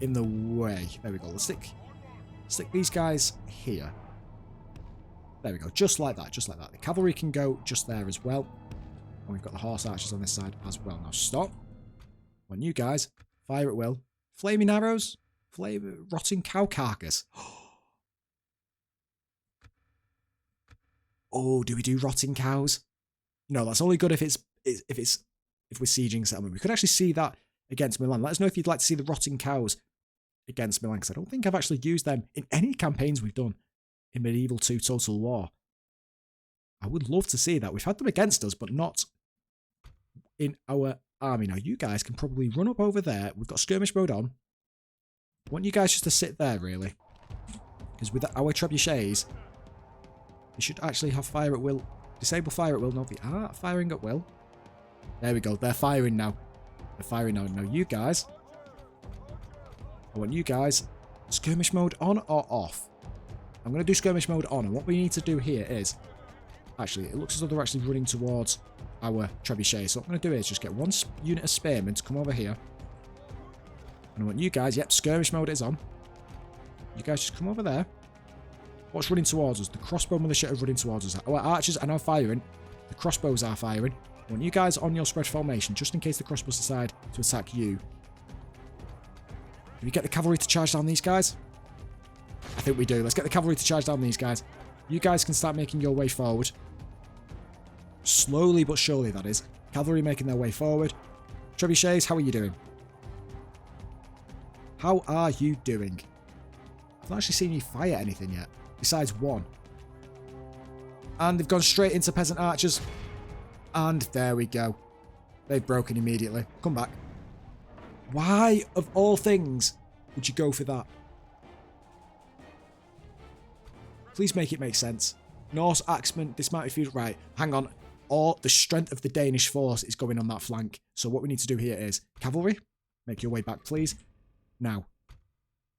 in the way. There we go. Let's stick these guys here. There we go. Just like that. Just like that. The cavalry can go just there as well. And we've got the horse archers on this side as well. Now stop. I want you guys. Fire at will. Flaming arrows. Rotting cow carcass. Oh, do we do rotting cows? No, that's only good if we're sieging settlement. We could actually see that against Milan. Let us know if you'd like to see the rotting cows against Milan, because I don't think I've actually used them in any campaigns we've done in Medieval 2 Total War. I would love to see that. We've had them against us, but not in our army. Now, you guys can probably run up over there. We've got skirmish mode on. I want you guys just to sit there, really. Because with our trebuchets, they should actually have fire at will. Disable fire at will. No, they are firing at will. There we go. They're firing now. They're firing now. Now, you guys. I want you guys. Skirmish mode on or off? I'm going to do skirmish mode on, and what we need to do here is... Actually, it looks as though they're actually running towards our trebuchet. So what I'm going to do is just get one unit of spearmen to come over here. And I want you guys... Yep, skirmish mode is on. You guys just come over there. What's running towards us? The crossbow militia are running towards us. Our archers are now firing. The crossbows are firing. I want you guys on your spread formation, just in case the crossbows decide to attack you. Do we get the cavalry to charge down these guys? I think we do. Let's get the cavalry to charge down these guys. You guys can start making your way forward. Slowly but surely, that is. Cavalry making their way forward. Trebuchets, how are you doing? How are you doing? I've not actually seen you fire anything yet. Besides one. And they've gone straight into peasant archers. And there we go. They've broken immediately. Come back. Why, of all things, would you go for that? Please make it make sense. Norse axemen, dismounted feudal... Right, hang on. All the strength of the Danish force is going on that flank. So what we need to do here is... Cavalry, make your way back, please. Now.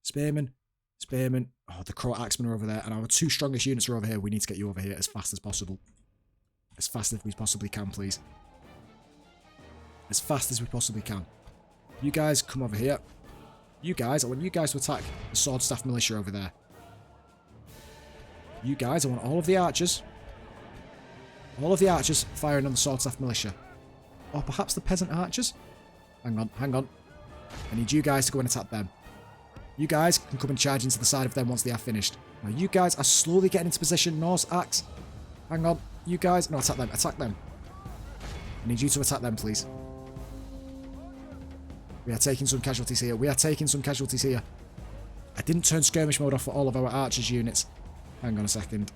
Spearmen. Spearmen. Oh, the Croat axemen are over there. And our two strongest units are over here. We need to get you over here as fast as possible. As fast as we possibly can, please. As fast as we possibly can. You guys, come over here. You guys, I want you guys to attack the sword staff militia over there. You guys, I want all of the archers. All of the archers firing on the sword staff militia. Or perhaps the peasant archers? Hang on, hang on. I need you guys to go and attack them. You guys can come and charge into the side of them once they are finished. Now you guys are slowly getting into position. Norse axe. Hang on. You guys... No, attack them. Attack them. I need you to attack them, please. We are taking some casualties here. We are taking some casualties here. I didn't turn skirmish mode off for all of our archers units. Hang on a second.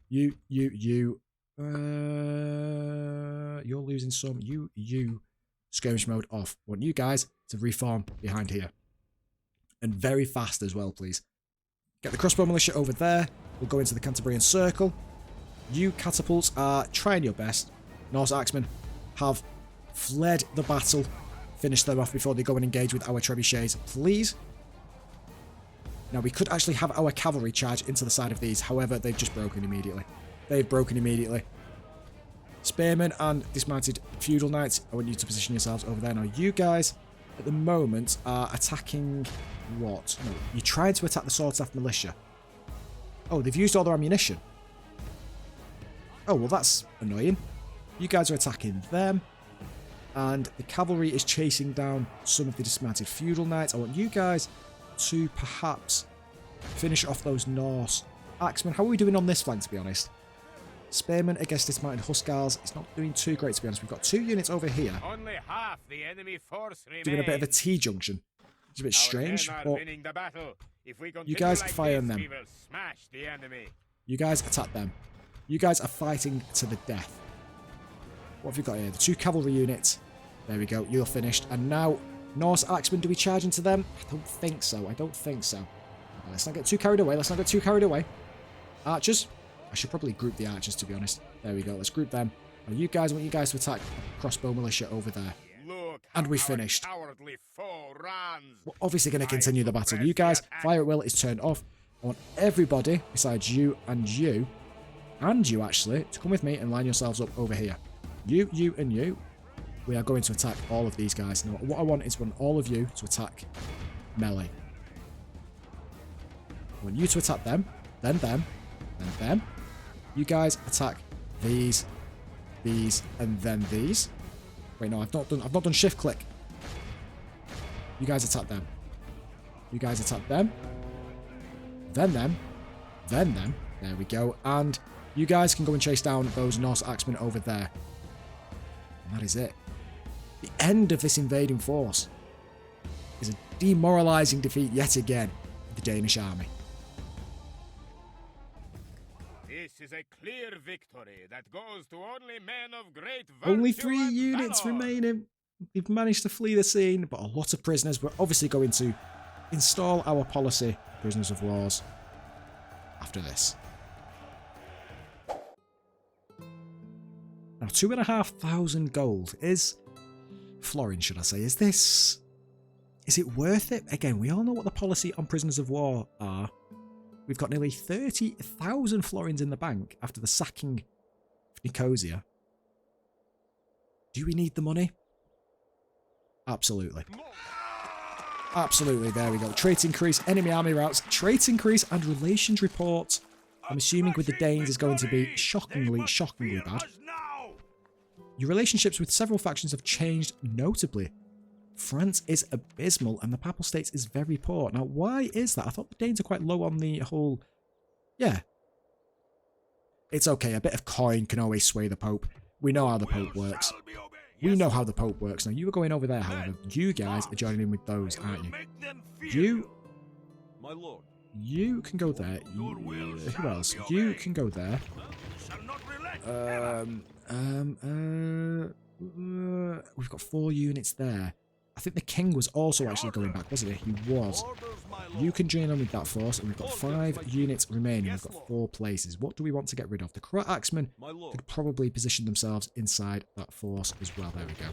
You're losing some. You. Skirmish mode off. I want you guys to reform behind here. And very fast as well, please. Get the crossbow militia over there. We'll go into the Cantabrian circle. You catapults are trying your best. Norse axemen have fled the battle. Finish them off before they go and engage with our trebuchets, please. Now, we could actually have our cavalry charge into the side of these. However, they've just broken immediately. They've broken immediately. Spearmen and dismounted feudal knights, I want you to position yourselves over there. Now, you guys, at the moment, are attacking what? No, you're trying to attack the sword staff militia. Oh, they've used all their ammunition. Oh, well, that's annoying. You guys are attacking them. And the cavalry is chasing down some of the dismounted feudal knights. I want you guys to perhaps finish off those Norse axemen. How are we doing on this flank, to be honest? Spearmen against dismounted Huskars. It's not doing too great, to be honest. We've got two units over here. Only half the enemy force remains. Doing a bit of a T-junction. It's a bit strange, but you guys fire on them. You guys attack them. You guys are fighting to the death. What have we got here? The two cavalry units. There we go. You're finished. And now, Norse axemen, do we charge into them? I don't think so. I don't think so. Let's not get too carried away. Let's not get too carried away. Archers. I should probably group the archers, to be honest. There we go. Let's group them. Now, you guys, I want you guys to attack crossbow militia over there. And we finished. We're obviously going to continue the battle. You guys, fire at will is turned off. I want everybody, besides you, and you actually, to come with me and line yourselves up over here. You, and you. We are going to attack all of these guys. Now, what I want is all of you to attack melee. I want you to attack them, then them, then them. You guys attack these, and then these. Wait, no, I've not done shift click. You guys attack them. You guys attack them. Then them. Then them. There we go. And you guys can go and chase down those Norse axemen over there. And that is it. The end of this invading force is a demoralizing defeat yet again of the Danish army. This is a clear victory that goes to only men of great virtue. Only 3 and units valor. remaining. We've managed to flee the scene, but a lot of prisoners. We're obviously going to install our policy, prisoners of wars, after this. Now, 2,500 gold is... Florin, should I say. Is this... Is it worth it? Again, we all know what the policy on prisoners of war are. We've got nearly 30,000 florins in the bank after the sacking of Nicosia. Do we need the money? Absolutely. Absolutely, there we go. Trait increase, enemy army routes, trait increase and relations report. I'm assuming with the Danes is going to be shockingly bad. Your relationships with several factions have changed notably. France is abysmal and the Papal States is very poor. Now, why is that? I thought the Danes are quite low on the whole... Yeah. It's okay, a bit of coin can always sway the Pope. We know how the Pope works. We know how the Pope works. Now, you were going over there, however. You guys are joining in with those, aren't you? You can go there. Who else? You can go there. We've got 4 units there. I think the king was also actually going back, wasn't he? He was. You can join in with that force, and we've got 5 units remaining. We've got 4 places. What do we want to get rid of? The Croat Axemen could probably position themselves inside that force as well. There we go.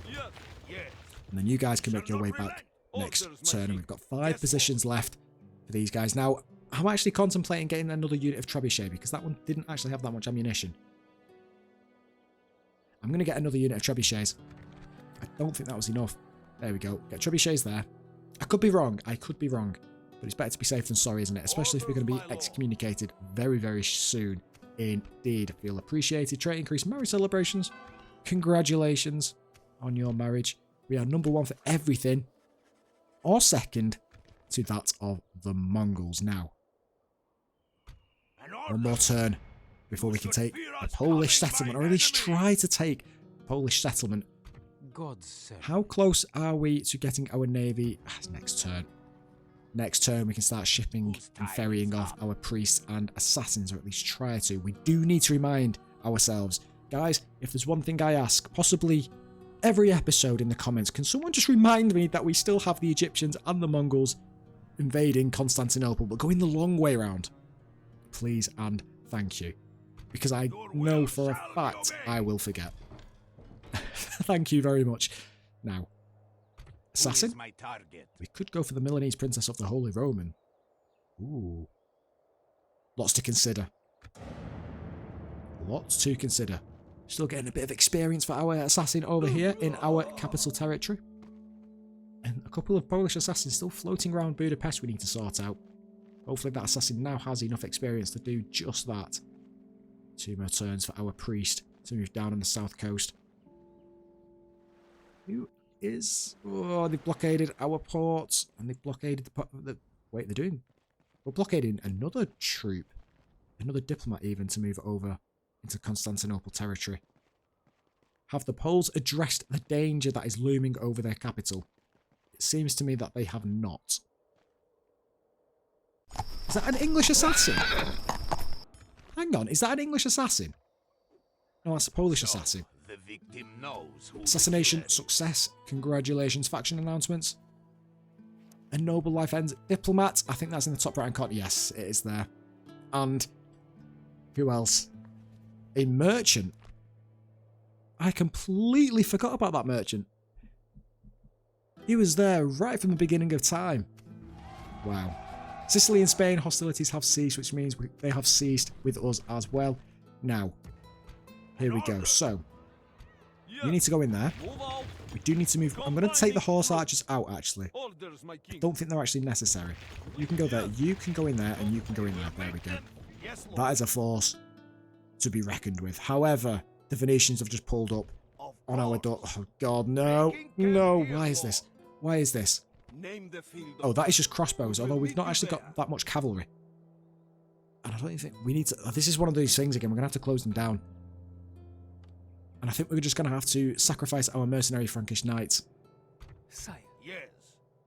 And then you guys can make your way back next turn, and we've got 5 positions left for these guys. Now, I'm actually contemplating getting another unit of trebuchet because that one didn't actually have that much ammunition. I'm going to get another unit of trebuchets. I don't think that was enough. There we go. Get trebuchets there. I could be wrong. I could be wrong. But it's better to be safe than sorry, isn't it? Especially if we're going to be excommunicated very, very soon. Indeed. Feel appreciated. Trait increase. Marriage celebrations. Congratulations on your marriage. We are number 1 for everything. Or second to that of the Mongols. Now, one more turn before we can take a Polish settlement. Or at least try to take a Polish settlement. How close are we to getting our navy? Next turn. Next turn we can start shipping and ferrying off our priests and assassins, or at least try to. We do need to remind ourselves. Guys, if there's one thing I ask, possibly every episode in the comments, can someone just remind me that we still have the Egyptians and the Mongols invading Constantinople, but going the long way around? Please and thank you. Because I know for a fact I will forget. Thank you very much. Now, assassin. We could go for the Milanese Princess of the Holy Roman. Ooh. Lots to consider. Lots to consider. Still getting a bit of experience for our assassin over here in our capital territory. And a couple of Polish assassins still floating around Budapest we need to sort out. Hopefully that assassin now has enough experience to do just that. 2 more turns for our priest to move down on the south coast. Who is... Oh, they've blockaded our ports. And they've blockaded the... Wait, they're doing... We're blockading another troop. Another diplomat even to move over into Constantinople territory. Have the Poles addressed the danger that is looming over their capital? It seems to me that they have not. Is that an English assassin? Hang on, is that an English assassin? No, that's a Polish assassin. Assassination success. Congratulations. Faction announcements. A noble life ends. Diplomat. I think that's in the top right hand corner. Yes, it is there. And who else? A merchant. I completely forgot about that merchant. He was there right from the beginning of time. Wow. Sicily and Spain hostilities have ceased, which means they have ceased with us as well. Now, here we go. So, you need to go in there. We do need to move. I'm going to take the horse archers out, actually. I don't think they're actually necessary. You can go there. You can go in there, and you can go in there. There we go. That is a force to be reckoned with. However, the Venetians have just pulled up on our door. Oh, God, no. No. Why is this? Why is this? Oh, that is just crossbows, although we've not actually got that much cavalry. And I don't even think we need to... Oh, this is one of these things again. We're going to have to close them down. And I think we're just going to have to sacrifice our mercenary Frankish knights. Yes.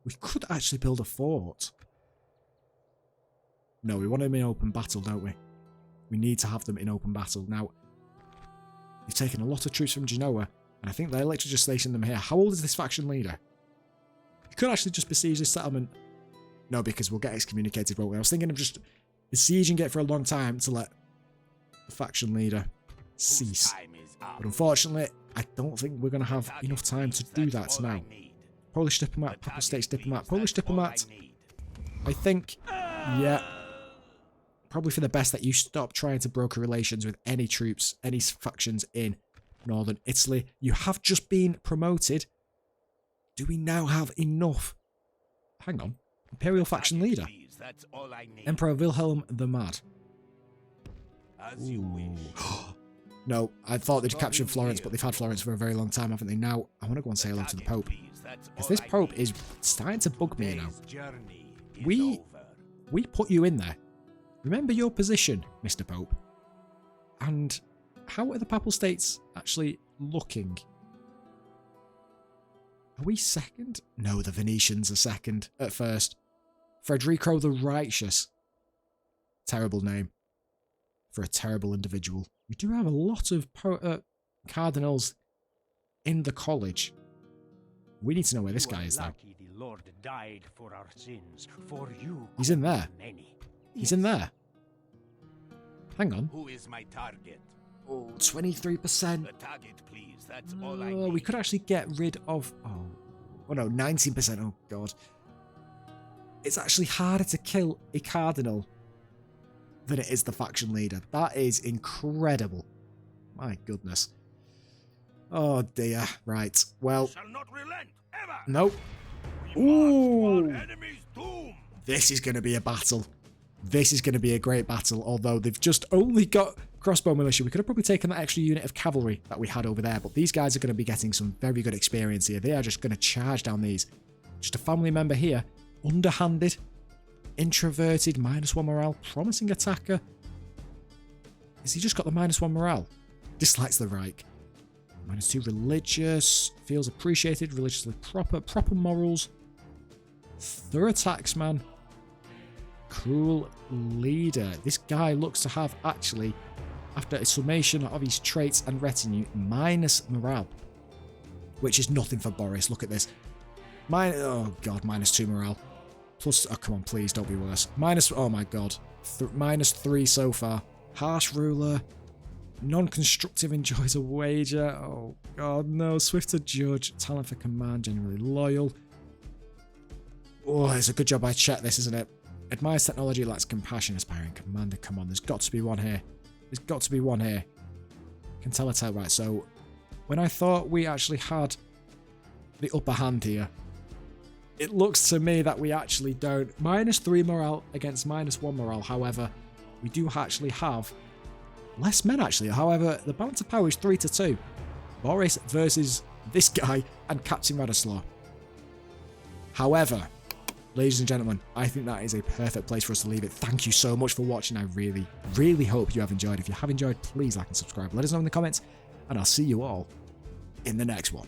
We could actually build a fort. No, we want them in open battle, don't we? We need to have them in open battle. Now, they've taken a lot of troops from Genoa, and I think they're literally just stationed them here. How old is this faction leader? You could actually just besiege this settlement. No, because we'll get excommunicated, won't we? I was thinking of just besieging it for a long time to let the faction leader cease. But unfortunately, I don't think we're going to have enough time to do that now. Polish diplomat, Papal States diplomat, Polish diplomat. I think, yeah. probably for the best that you stop trying to broker relations with any troops, any factions in northern Italy. You have just been promoted. Do we now have enough? Hang on. Imperial faction leader. Please, that's all I need. Emperor Wilhelm the Mad. As you wish. No, I thought they'd captured Florence, but they've had Florence for a very long time, haven't they? Now, I want to go and say hello to the Pope. Because this Pope is starting to bug me now. We put you in there. Remember your position, Mr. Pope. And how are the Papal States actually looking? Are we second? No, the Venetians are second at first. Federico the Righteous. Terrible name for a terrible individual. We do have a lot of cardinals in the college. We need to know where this guy is, though. The Lord died for our sins, for you. He's in there. He's in there. Hang on. Who is my target? Oh, 23%. The target, please. That's all I need. We could actually get rid of... Oh no, 19%. Oh, God. It's actually harder to kill a cardinal than it is the faction leader. That is incredible. My goodness. Oh, dear. Right. Well... Shall not relent, ever. Nope. Ooh. Enemy's doom. This is going to be a battle. This is going to be a great battle, although they've just only got crossbow militia. We could have probably taken that extra unit of cavalry that we had over there, but these guys are going to be getting some very good experience here. They are just going to charge down these. Just a family member here, underhanded, introverted, -1 morale, promising attacker. Has he just got the -1 morale? Dislikes the Reich. -2 religious, feels appreciated, religiously proper morals. Thorough taxman. Cruel leader. This guy looks to have actually, after a summation of his traits and retinue, - morale. Which is nothing for Boris. Look at this. Oh god, -2 morale. Plus, oh come on, please, don't be worse. Oh my god. -3 so far. Harsh ruler. Non-constructive, enjoys a wager. Oh god, no. Swift to judge. Talent for command, generally loyal. Oh, it's a good job I checked this, isn't it? Admires technology, lacks compassion, aspiring commander. Come on, there's got to be one here. There's got to be one here. Can tell it outright. So, when I thought we actually had the upper hand here, it looks to me that we actually don't. -3 morale against -1 morale. However, we do actually have less men, actually. However, the balance of power is 3-2. Boris versus this guy and Captain Radoslaw. However, ladies and gentlemen, I think that is a perfect place for us to leave it. Thank you so much for watching. I really, really hope you have enjoyed. If you have enjoyed, please like and subscribe. Let us know in the comments, and I'll see you all in the next one.